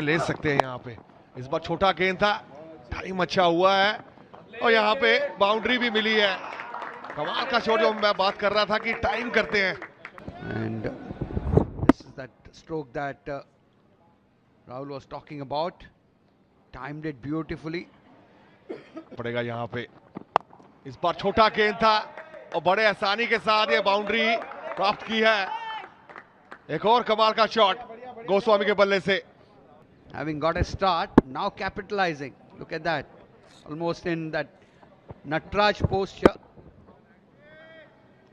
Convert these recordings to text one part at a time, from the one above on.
ले सकते हैं यहाँ पे। इस बार छोटा गेंद था, टाइम अच्छा हुआ है और यहाँ पे बाउंड्री भी मिली है। कमाल का शॉट जो मैं बात कर रहा था कि टाइम करते हैं। And this is that stroke that Rahul was talking about. Timed it beautifully. पड़ेगा यहाँ पे। इस बार छोटा गेंद था और बड़े आसानी के साथ ये बाउंड्री प्राप्त की है। एक और कमाल का शॉट गोस्वामी के बल्ले से। Having got a start, now capitalizing. Look at that. Almost in that Natraj posture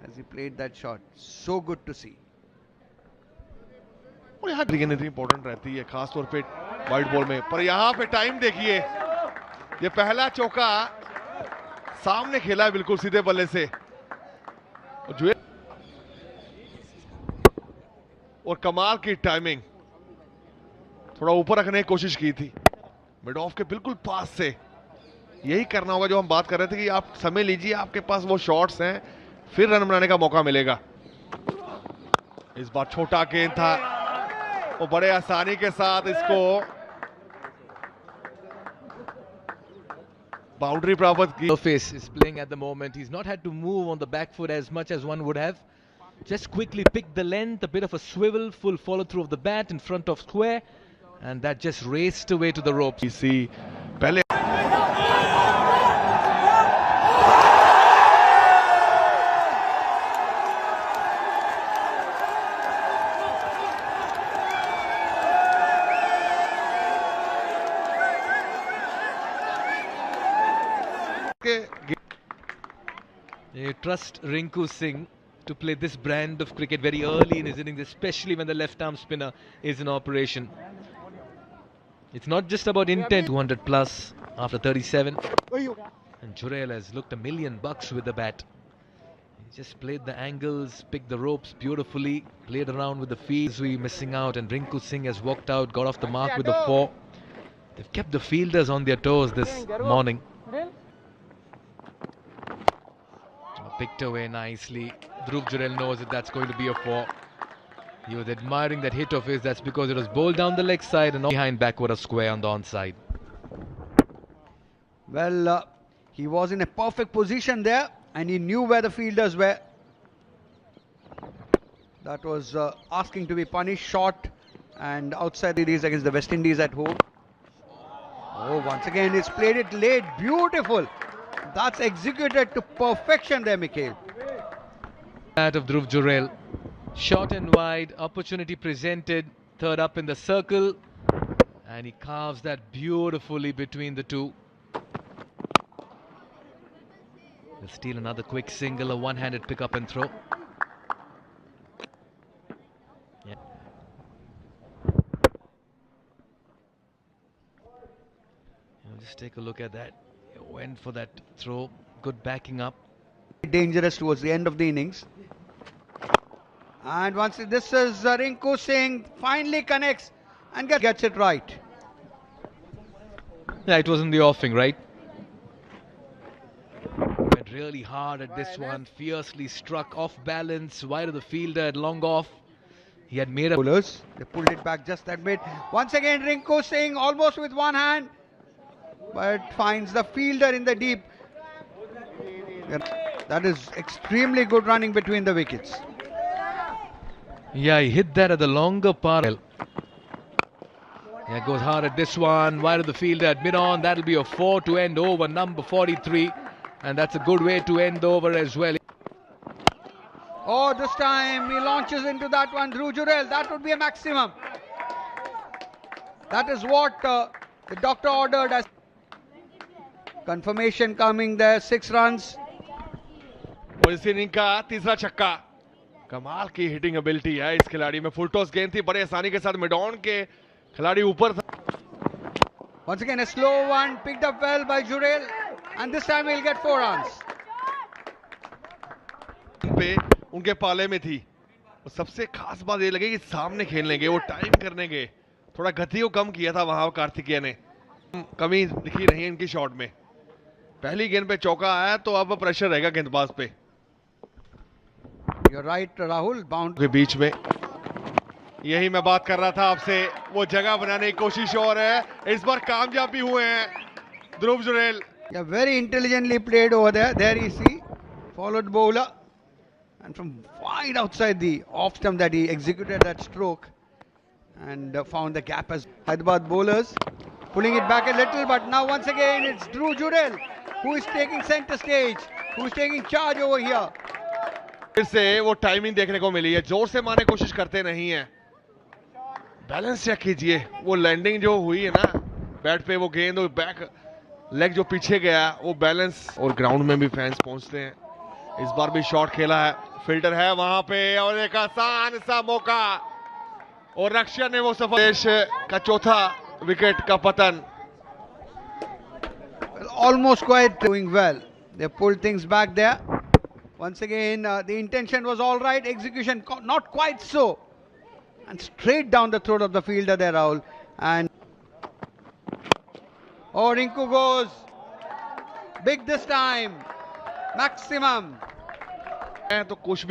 as he played that shot. So good to see. और यहाँ ग्रीनरी इंपॉर्टेंट रहती है खासतौर पे वाइड बॉल में। पर यहाँ पे टाइम देखिए, ये पहला चौका सामने खेला है बिल्कुल सीधे बल्ले से और कमाल की टाइमिंग। थोड़ा ऊपर रखने की कोशिश की थी मिड ऑफ के बिल्कुल पास से। यही करना होगा जो हम बात कर रहे थे कि आप समय लीजिए, आपके पास वो शॉट्स हैं, फिर रन बनाने का मौका मिलेगा। इस बार छोटा गेंद था और बड़े आसानी के साथ इसको बाउंड्री प्राप्त की। Surface is playing at the moment. He's not had to move on the back foot as much as one would have. Just quickly picked the length, a bit of a swivel, full follow through of the bat in front of square, and that just raced away to the ropes. इसी पहले They trust Rinku Singh to play this brand of cricket very early in his innings, especially when the left-arm spinner is in operation. It's not just about intent. 200 plus after 37. And Jurel has looked $1,000,000 with the bat. He just played the angles, picked the ropes beautifully, played around with the fields. We missing out, and Rinku Singh has walked out, got off the mark with a 4. They've kept the fielders on their toes this morning. Picked away nicely. Dhruv Jurel knows that that's going to be a 4. He was admiring that hit of his. That's because it was bowled down the leg side and behind backward a square on the onside. Well, he was in a perfect position there and he knew where the fielders were. That was asking to be punished. Short and outside it is against the West Indies at home. Oh, once again he's played it late. Beautiful. That's executed to perfection there, Mikhail. That of Dhruv Jurel. Short and wide, opportunity presented, third up in the circle, and he carves that beautifully between the two. He'll steal another quick single, a one-handed pick up and throw. Yeah. Just take a look at that. He went for that throw, good backing up. Dangerous towards the end of the innings. And once this is Rinku Singh finally connects and gets it right. Yeah, it was in the offing, right? Went really hard at this one, fiercely struck off balance, wide of the fielder at long off. He had made a Bowlers, they pulled it back just that bit. Once again Rinku Singh almost with one hand, but finds the fielder in the deep. That is extremely good running between the wickets. Yeah, he hit that at the longer part. Yeah, goes hard at this one, wide of the fielder at mid-on. That'll be a 4 to end over, number 43. And that's a good way to end over as well. Oh, this time he launches into that one, Dhruv Jurel. That would be a maximum. That is what the doctor ordered as confirmation coming there, 6 runs. और इस inning का तीसरा छक्का। कमाल की hitting ability है इस खिलाड़ी में। फुल टॉस गेंद थी, बड़े आसानी के साथ मिड ऑन के खिलाड़ी ऊपर था। Once again a slow one picked up well by Jurel, and this time he'll get 4 runs. पे उनके पाले में थी। और सबसे खास बात ये लगी कि सामने खेलने गए, वो टाइम करने गए, थोड़ा गति को कम किया था वहां कार्तिकेय ने। कमी दिखी नहीं इनकी शॉट में। पहली गेंद पे चौका आया तो अब प्रेशर रहेगा गेंदबाज पे। You're right, Rahul. Bound के बीच में यही मैं बात कर रहा था आपसे, वो जगह बनाने की कोशिश और है, इस बार कामयाब भी हुए हैं ध्रुव Jurel. Yeah, very intelligently played over there. There you see, followed bowler, and from wide outside the off stump that he executed that stroke, and found the gap as Hyderabad bowlers pulling it back a little. But now once again it's Dhruv Jurel who is taking center stage, who is taking charge over here. फिर से वो timing देखने को मिली है, जोर से मारने की कोशिश करते नहीं है। बैलेंस चेक कीजिए, वो लैंडिंग जो हुई है ना बैट पे, वो गेंद और बैक लेग जो पीछे गया, वो बैलेंस। और ग्राउंड में भी फैंस पहुंचते हैं। इस बार भी शॉट खेला है, फिल्टर है वहां पे, और एक आसान सा मौका, और रक्षा ने वो सफल। देश का चौथा विकेट का पतन। Well, almost quite doing well. They pulled things back there. Once again, the intention was all right, execution not quite so. And straight down the throat of the fielder there, Rahul. And oh, Rinku goes big this time, maximum. तो कुछ भी